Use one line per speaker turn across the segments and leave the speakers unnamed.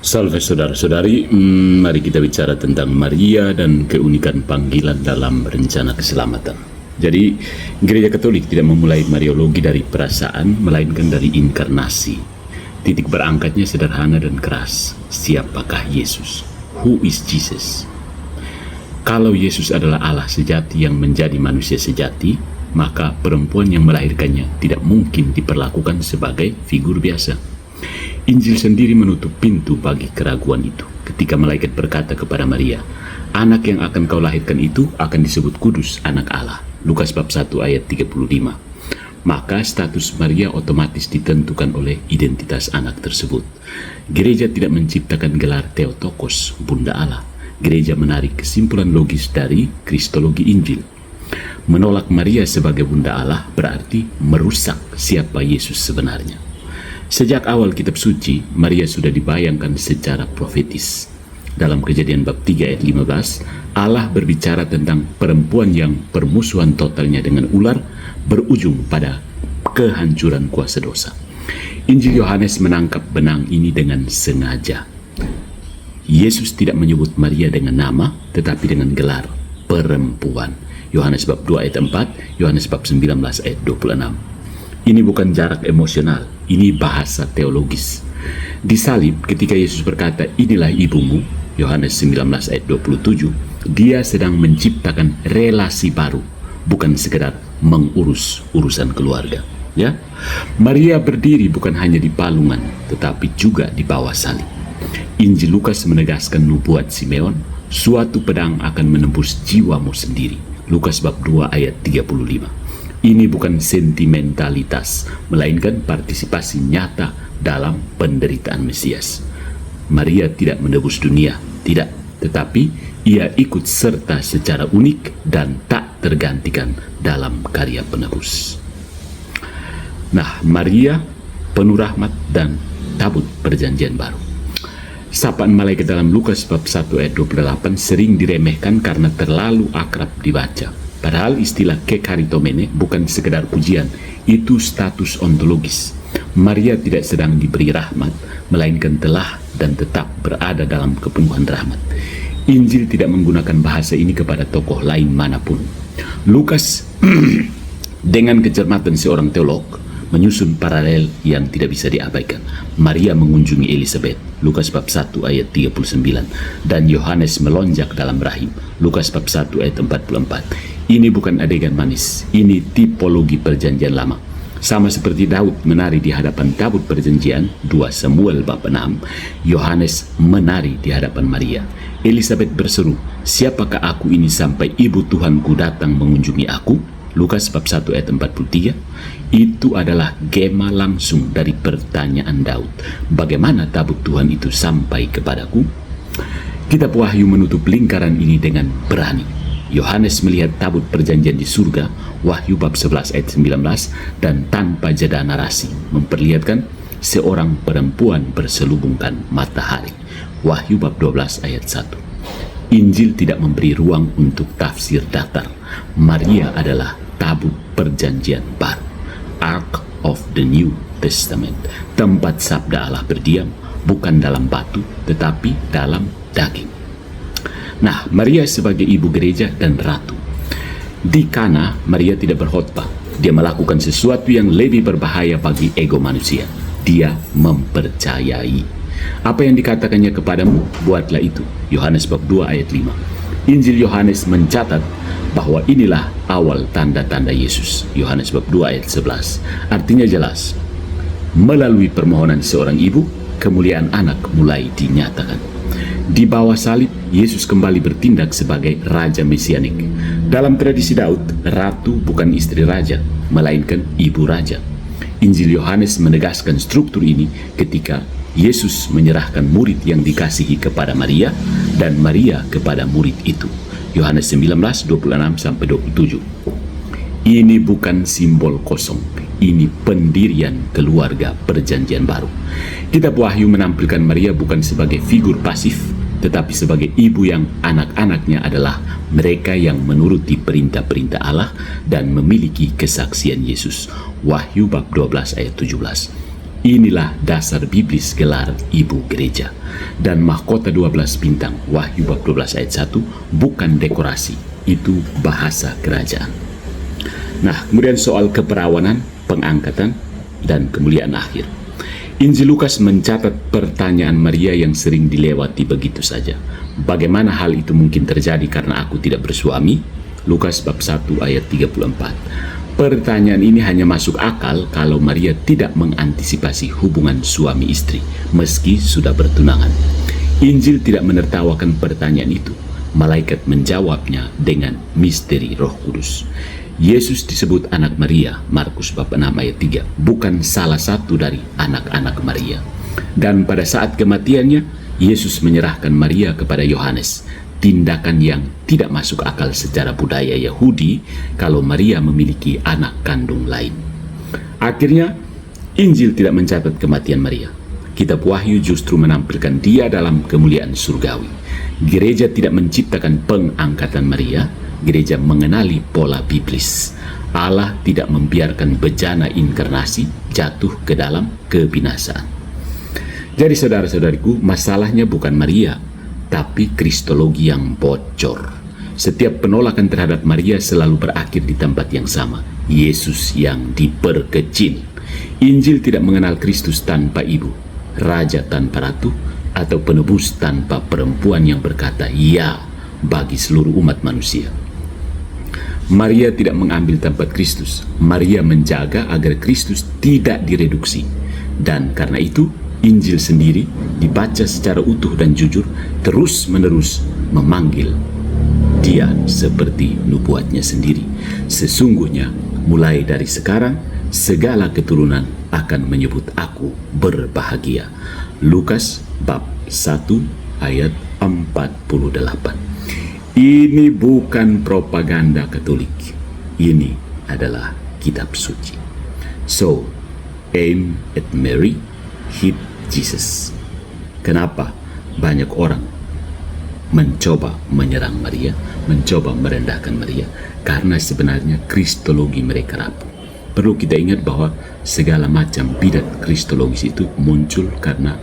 Salve saudara-saudari, mari kita bicara tentang Maria dan keunikan panggilan dalam rencana keselamatan. Jadi, Gereja Katolik tidak memulai Mariologi dari perasaan, melainkan dari inkarnasi. Titik berangkatnya sederhana dan keras. Siapakah Yesus? Who is Jesus? Kalau Yesus adalah Allah sejati yang menjadi manusia sejati, maka perempuan yang melahirkannya tidak mungkin diperlakukan sebagai figur biasa. Injil sendiri menutup pintu bagi keraguan itu. Ketika malaikat berkata kepada Maria, anak yang akan kau lahirkan itu akan disebut kudus, anak Allah. Lukas bab 1 ayat 35. Maka status Maria otomatis ditentukan oleh identitas anak tersebut. Gereja tidak menciptakan gelar Theotokos, Bunda Allah. Gereja menarik kesimpulan logis dari Kristologi Injil. Menolak Maria sebagai Bunda Allah berarti merusak siapa Yesus sebenarnya. Sejak awal kitab suci, Maria sudah dibayangkan secara profetis. Dalam Kejadian bab 3 ayat 15, Allah berbicara tentang perempuan yang permusuhan totalnya dengan ular berujung pada kehancuran kuasa dosa. Injil Yohanes menangkap benang ini dengan sengaja. Yesus tidak menyebut Maria dengan nama, tetapi dengan gelar perempuan. Yohanes bab 2 ayat 4, Yohanes bab 19 ayat 26. Ini bukan jarak emosional, ini bahasa teologis. Di salib, ketika Yesus berkata, inilah ibumu, Yohanes 19 ayat 27, dia sedang menciptakan relasi baru, bukan sekedar mengurus urusan keluarga. Ya, Maria berdiri bukan hanya di palungan, tetapi juga di bawah salib. Injil Lukas menegaskan nubuat Simeon, suatu pedang akan menembus jiwamu sendiri. Lukas bab 2 ayat 35. Ini bukan sentimentalitas, melainkan partisipasi nyata dalam penderitaan Mesias. Maria tidak menebus dunia, tidak, tetapi ia ikut serta secara unik dan tak tergantikan dalam karya penebus. Nah, Maria penuh rahmat dan tabut perjanjian baru. Sapaan malaikat dalam Lukas bab 1 ayat 28 sering diremehkan karena terlalu akrab dibaca. Padahal istilah kekaritomene bukan sekedar pujian, itu status ontologis. Maria tidak sedang diberi rahmat, melainkan telah dan tetap berada dalam kepenuhan rahmat. Injil tidak menggunakan bahasa ini kepada tokoh lain manapun. Lukas dengan kecermatan seorang teolog menyusun paralel yang tidak bisa diabaikan. Maria mengunjungi Elisabet, Lukas bab 1 ayat 39, dan Yohanes melonjak dalam rahim, Lukas bab 1 ayat 44. Ini bukan adegan manis, ini tipologi perjanjian lama. Sama seperti Daud menari di hadapan tabut perjanjian, 2 Samuel bab 6, Yohanes menari di hadapan Maria. Elisabet berseru, siapakah aku ini sampai ibu Tuhanku datang mengunjungi aku? Lukas bab 1 ayat 43. Itu adalah gema langsung dari pertanyaan Daud. Bagaimana tabut Tuhan itu sampai kepadaku? Kitab Wahyu menutup lingkaran ini dengan berani. Yohanes melihat tabut perjanjian di surga, Wahyu bab 11 ayat 19, dan tanpa jeda narasi memperlihatkan seorang perempuan berselubungkan matahari, Wahyu bab 12 ayat 1. Injil tidak memberi ruang untuk tafsir datar. Maria adalah tabut perjanjian baru, Ark of the New Testament, tempat sabda Allah berdiam, bukan dalam batu tetapi dalam daging. Nah, Maria sebagai ibu gereja dan ratu. Di Kana, Maria tidak berkhotbah. Dia melakukan sesuatu yang lebih berbahaya bagi ego manusia. Dia mempercayai. Apa yang dikatakannya kepadamu, buatlah itu. Yohanes bab 2 ayat 5. Injil Yohanes mencatat bahwa inilah awal tanda-tanda Yesus. Yohanes bab 2 ayat 11. Artinya jelas, melalui permohonan seorang ibu, kemuliaan anak mulai dinyatakan. Di bawah salib, Yesus kembali bertindak sebagai Raja Mesianik. Dalam tradisi Daud, ratu bukan istri raja, melainkan ibu raja. Injil Yohanes menegaskan struktur ini ketika Yesus menyerahkan murid yang dikasihi kepada Maria dan Maria kepada murid itu. Yohanes 19, 26-27. Ini bukan simbol kosong, ini pendirian keluarga perjanjian baru. Kitab Wahyu menampilkan Maria bukan sebagai figur pasif, tetapi sebagai ibu yang anak-anaknya adalah mereka yang menuruti perintah-perintah Allah dan memiliki kesaksian Yesus. Wahyu bab 12 ayat 17. Inilah dasar biblis gelar Ibu Gereja. Dan mahkota 12 bintang, Wahyu bab 12 ayat 1, bukan dekorasi, itu bahasa kerajaan. Nah, kemudian soal keperawanan, pengangkatan, dan kemuliaan akhir. Injil Lukas mencatat pertanyaan Maria yang sering dilewati begitu saja. Bagaimana hal itu mungkin terjadi karena aku tidak bersuami? Lukas bab 1 ayat 34. Pertanyaan ini hanya masuk akal kalau Maria tidak mengantisipasi hubungan suami istri, meski sudah bertunangan. Injil tidak menertawakan pertanyaan itu. Malaikat menjawabnya dengan misteri Roh Kudus. Yesus disebut anak Maria, Markus bab 6 ayat 3, bukan salah satu dari anak-anak Maria. Dan pada saat kematiannya, Yesus menyerahkan Maria kepada Yohanes. Tindakan yang tidak masuk akal secara budaya Yahudi kalau Maria memiliki anak kandung lain. Akhirnya, Injil tidak mencatat kematian Maria. Kitab Wahyu justru menampilkan dia dalam kemuliaan surgawi. Gereja tidak menciptakan pengangkatan Maria, gereja mengenali pola biblis. Allah tidak membiarkan bejana inkarnasi jatuh ke dalam kebinasaan. Jadi saudara-saudariku, masalahnya bukan Maria, tapi kristologi yang bocor. Setiap penolakan terhadap Maria selalu berakhir di tempat yang sama, Yesus yang diperkecil. Injil tidak mengenal Kristus tanpa ibu, raja tanpa ratu, atau penebus tanpa perempuan yang berkata ya bagi seluruh umat manusia. Maria tidak mengambil tempat Kristus. Maria menjaga agar Kristus tidak direduksi. Dan karena itu, Injil sendiri dibaca secara utuh dan jujur, terus-menerus memanggil dia seperti nubuatnya sendiri. Sesungguhnya, mulai dari sekarang, segala keturunan akan menyebut aku berbahagia. Lukas bab 1 ayat 48. Ini bukan propaganda Katolik. Ini adalah kitab suci. So, aim at Mary, hit Jesus. Kenapa banyak orang mencoba menyerang Maria, mencoba merendahkan Maria? Karena sebenarnya kristologi mereka rapuh. Perlu kita ingat bahwa segala macam bidat kristologis itu muncul karena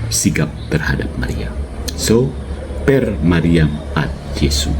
sikap terhadap Maria. So, per Mariam ad Jesum.